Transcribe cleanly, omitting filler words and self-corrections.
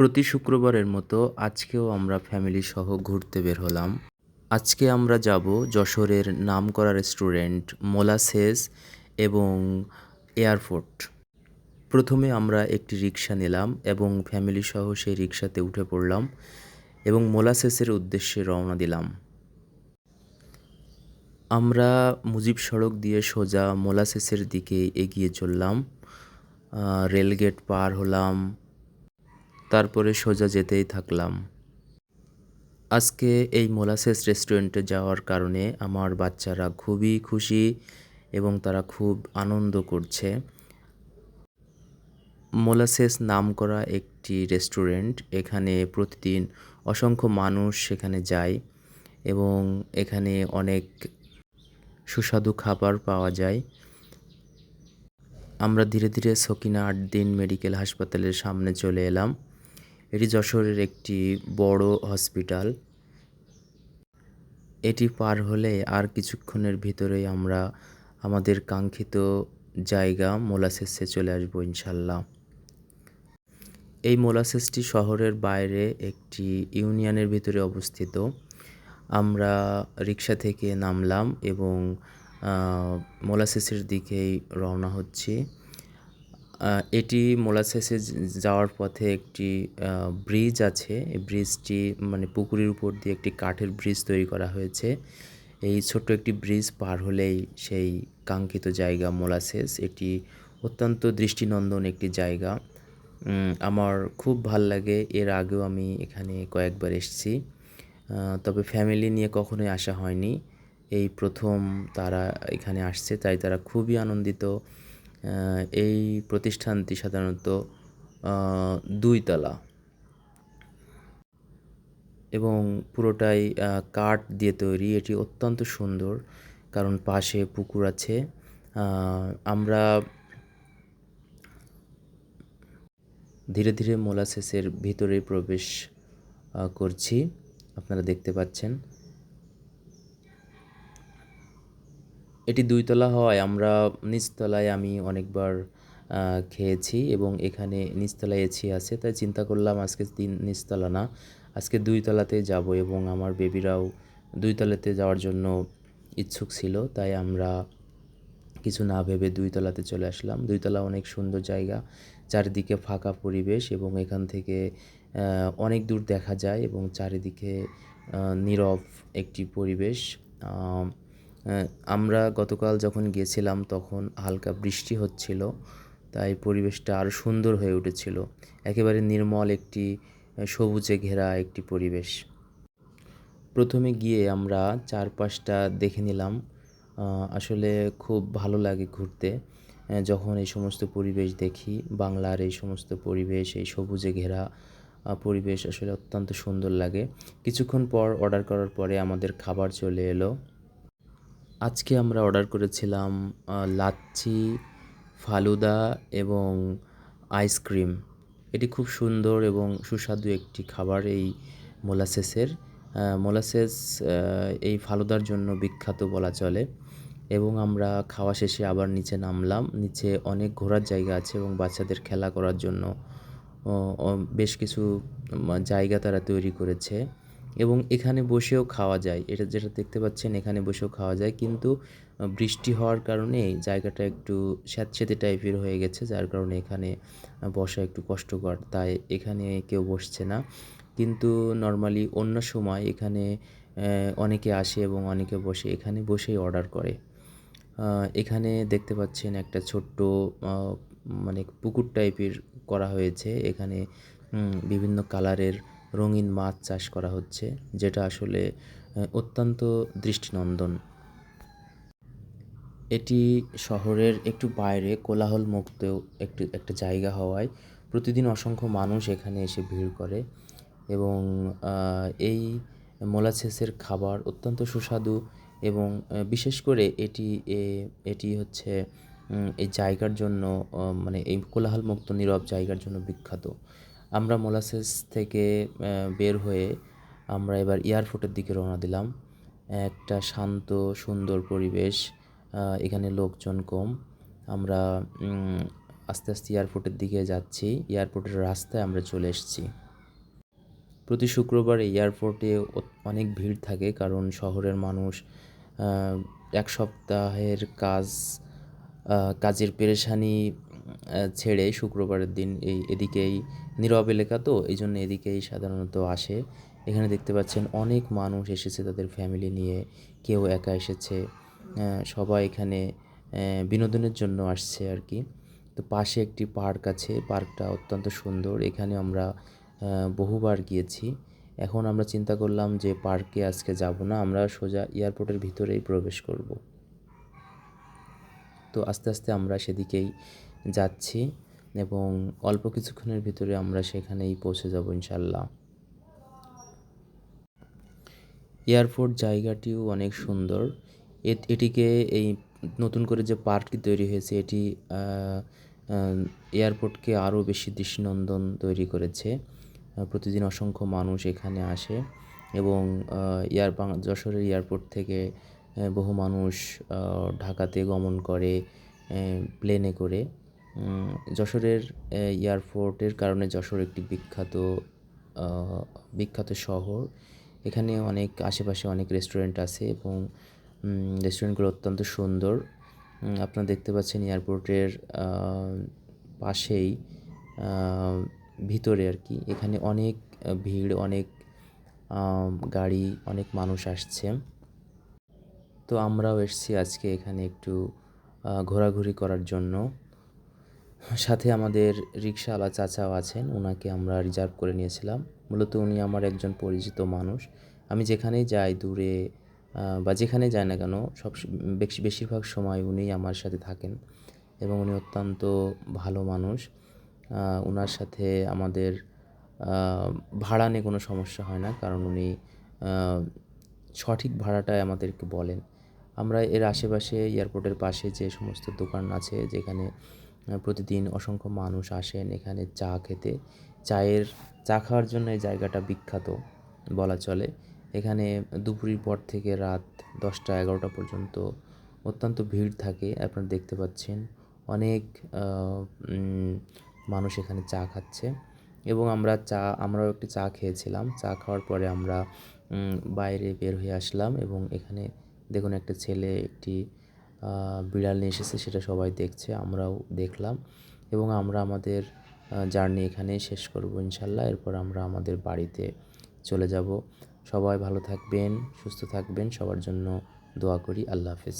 প্রতি শুক্রবারের মতো আজকেও আমরা ফ্যামিলি সহ ঘুরতে বের হলাম। আজকে আমরা যাব যশোরের নামকরা রেস্টুরেন্ট মোলাসেস এবং এয়ারপোর্ট। প্রথমে আমরা একটি রিক্সা নিলাম এবং ফ্যামিলি সহ সেই রিক্সাতে উঠে পড়লাম এবং মোলাসেসের উদ্দেশ্যে রওনা দিলাম। আমরা মুজিব সড়ক দিয়ে সোজা মোলাসেসের দিকে এগিয়ে চললাম। রেলগেট পার হলাম, তারপরে সোজা যেতেই থাকলাম। আজকে এই মোলাসেস রেস্টুরেন্টে যাওয়ার কারণে আমার বাচ্চারা খুবই খুশি এবং তারা খুব আনন্দ করছে। মোলাসেস নামকরা একটি রেস্টুরেন্ট, এখানে প্রতিদিন অসংখ্য মানুষ সেখানে যায় এবং এখানে অনেক সুস্বাদু খাবার পাওয়া যায়। আমরা ধীরে ধীরে সকিনা ৮ দিন মেডিকেল হাসপাতালের সামনে চলে এলাম। এটি যশোরের একটি বড় হসপিটাল। এটি পার হলে আর কিছুক্ষণের ভিতরেই আমরা আমাদের কাঙ্ক্ষিত জায়গা মোলাসেসে চলে আসবো ইনশাল্লাহ। এই মোলাসেসটি শহরের বাইরে একটি ইউনিয়নের ভিতরে অবস্থিত। আমরা রিক্সা থেকে নামলাম এবং মোলাসেসের দিকেই রওনা হচ্ছি। এটি মোলাসেসে যাওয়ার পথে একটি ব্রিজ আছে। এই ব্রিজটি মানে পুকুরের উপর দিয়ে একটি কাঠের ব্রিজ তৈরি করা হয়েছে। এই ছোট্ট একটি ব্রিজ পার হলেই সেই কাঙ্ক্ষিত জায়গা মোলাসেস। এটি অত্যন্ত দৃষ্টিনন্দন একটি জায়গা। আমার খুব ভাল লাগে। এর আগেও আমি এখানে কয়েকবার এসেছি, তবে ফ্যামিলি নিয়ে কখনোই আসা হয়নি। এই প্রথম তারা এখানে আসছে, তাই তারা খুবই আনন্দিত। এই প্রতিষ্ঠানটি সাধারণত ২ তলা এবং পুরোটাই কাঠ দিয়ে তৈরি। এটি অত্যন্ত সুন্দর কারণ পাশে পুকুর আছে। আমরা ধীরে ধীরে মোলাসেসের ভিতরে প্রবেশ করছি, আপনারা দেখতে পাচ্ছেন। এটি ২ তলা হওয়ায় আমরা নিচতলায় আমি অনেকবার খেয়েছি এবং এখানে নিচতলায় এসি আছে, তাই চিন্তা করলাম আজকে নিচতলা না, আজকে ২ তলাতে যাব এবং আমার বেবিরাও ২ তলাতে যাওয়ার জন্য ইচ্ছুক ছিল, তাই আমরা কিছু না ভেবে ২ তলাতে চলে আসলাম। ২ তলা অনেক সুন্দর জায়গা, চারিদিকে ফাঁকা পরিবেশ এবং এখান থেকে অনেক দূর দেখা যায় এবং চারিদিকে নীরব একটি পরিবেশ। আমরা গতকাল যখন গিয়েছিলাম তখন হালকা বৃষ্টি হচ্ছিল, তাই পরিবেশটা আরও সুন্দর হয়ে উঠেছিল। একেবারে নির্মল একটি সবুজে ঘেরা একটি পরিবেশ। প্রথমে গিয়ে আমরা চারপাশটা দেখে নিলাম। আসলে খুব ভালো লাগে ঘুরতে যখন এই সমস্ত পরিবেশ দেখি। বাংলার এই সমস্ত পরিবেশ, এই সবুজে ঘেরা পরিবেশ আসলে অত্যন্ত সুন্দর লাগে। কিছুক্ষণ পর অর্ডার করার পরে আমাদের খাবার চলে এলো। আজকে আমরা অর্ডার করেছিলাম লাচ্ছি, ফালুদা এবং আইসক্রিম। এটি খুব সুন্দর এবং সুস্বাদু একটি খাবার এই মোলাসেসের। মোলাসেস এই ফালুদার জন্য বিখ্যাত বলা চলে এবং আমরা খাওয়া শেষে আবার নিচে নামলাম। নিচে অনেক ঘোরার জায়গা আছে এবং বাচ্চাদের খেলা করার জন্য বেশ কিছু জায়গা তারা তৈরি করেছে এবং এখানে বসেও খাওয়া যায়। এটা যেটা দেখতে পাচ্ছেন, এখানে বসেও খাওয়া যায়, কিন্তু বৃষ্টি হওয়ার কারণে এই জায়গাটা একটু স্যাঁতসেঁতে টাইপের হয়ে গেছে, যার কারণে এখানে বসা একটু কষ্টকর, তাই এখানে কেউ বসছে না। কিন্তু নর্মালি অন্য সময় এখানে অনেকে আসে এবং অনেকে বসে, এখানে বসেই অর্ডার করে। এখানে দেখতে পাচ্ছেন একটা ছোট্ট মানে পুকুর টাইপের করা হয়েছে। এখানে বিভিন্ন কালারের রঙিন মাছ চাষ করা হচ্ছে, যেটা আসলে অত্যন্ত দৃষ্টিনন্দন। এটি শহরের একটু বাইরে কোলাহলমুক্ত একটা জায়গা হওয়ায় প্রতিদিন অসংখ্য মানুষ এখানে এসে ভিড় করে এবং এই মোলাসেসের খাবার অত্যন্ত সুস্বাদু এবং বিশেষ করে এটি হচ্ছে এই জায়গার জন্য, মানে এই কোলাহলমুক্ত নীরব জায়গার জন্য বিখ্যাত। আমরা মোলাসেস থেকে বের হয়ে আমরা এবার এয়ারপোর্টের দিকে রওনা দিলাম। একটা শান্ত সুন্দর পরিবেশ, এখানে লোকজন কম। আমরা আস্তে আস্তে এয়ারপোর্টের দিকে যাচ্ছি। এয়ারপোর্টের রাস্তায় আমরা চলে এসেছি। প্রতি শুক্রবার এয়ারপোর্টে অনেক ভিড় থাকে, কারণ শহরের মানুষ এক সপ্তাহের কাজের পেরেশানি ছেড়ে শুক্রবারের দিন এদিকেই নীরব এলাকা, তো এই জন্য এদিকেই সাধারণত আসে। এখানে দেখতে পাচ্ছেন অনেক মানুষ এসেছে তাদের ফ্যামিলি নিয়ে, কেউ একা এসেছে, সবাই এখানে বিনোদনের জন্য আসছে আর কি। তো পাশে একটি পার্ক আছে, পার্কটা অত্যন্ত সুন্দর, এখানে আমরা বহুবার গিয়েছি। এখন আমরা চিন্তা করলাম যে পার্কে আজকে যাব না, আমরা সোজা এয়ারপোর্টের ভিতরেই প্রবেশ করব। তো আস্তে আস্তে আমরা সেদিকেই যাচ্ছি এবং অল্প কিছুক্ষণের ভিতরে আমরা সেখানেই পৌঁছে যাব ইনশাল্লাহ। এয়ারপোর্ট জায়গাটিও অনেক সুন্দর। এটিকে এই নতুন করে যে পার্কটি তৈরি হয়েছে এটি এয়ারপোর্টকে আরও বেশি দৃষ্টিনন্দন তৈরি করেছে। প্রতিদিন অসংখ্য মানুষ এখানে আসে এবং যশোরের এয়ারপোর্ট থেকে বহু মানুষ ঢাকাতে গমন করে প্লেনে করে। যশোরের এয়ারপোর্টের কারণে যশোর একটি বিখ্যাত শহর। এখানে আশেপাশে অনেক রেস্টুরেন্ট আছে এবং রেস্টুরেন্টগুলো অত্যন্ত সুন্দর। আপনারা দেখতে পাচ্ছেন এয়ারপোর্টের পাশেই ভিতরে আর কি, এখানে অনেক ভিড়, অনেক গাড়ি, অনেক মানুষ আসছে। তো আমরাও এসেছি আজকে এখানে একটু ঘোরাঘুরি করার জন্য। সাথে আমাদের রিকশাওয়ালা চাচাও আছেন, ওনাকে আমরা রিজার্ভ করে নিয়েছিলাম। মূলত উনি আমার একজন পরিচিত মানুষ। আমি যেখানেই যাই দূরে বা যেখানে যাই না কেন বেশিরভাগ সময় উনিই আমার সাথে থাকেন এবং উনি অত্যন্ত ভালো মানুষ। ওনার সাথে আমাদের ভাড়া নিয়ে কোনো সমস্যা হয় না, কারণ উনি সঠিক ভাড়াটাই আমাদেরকে বলেন। আমরা এর আশেপাশে এয়ারপোর্টের পাশে যে সমস্ত দোকান আছে, যেখানে প্রতিদিন অসংখ্য মানুষ আসেন এখানে চা খেতে, চা খাওয়ার জন্য এই জায়গাটা বিখ্যাত বলা চলে। এখানে দুপুরের পর থেকে রাত 10টা-11টা পর্যন্ত অত্যন্ত ভিড় থাকে। আপনারা দেখতে পাচ্ছেন অনেক মানুষ এখানে চা খাচ্ছে এবং আমরাও একটু চা খেয়েছিলাম। চা খাওয়ার পরে আমরা বাইরে বের হয়ে আসলাম এবং এখানে দেখুন একটা ছেলে একটি বিড়াল নিয়ে এসেছে, সেটা সবাই দেখছে, আমরাও দেখলাম এবং আমরা আমাদের জার্নি এখানেই শেষ করব ইনশাল্লাহ। এরপর আমরা আমাদের বাড়িতে চলে যাব। সবাই ভালো থাকবেন, সুস্থ থাকবেন, সবার জন্য দোয়া করি। আল্লাহ হাফেজ।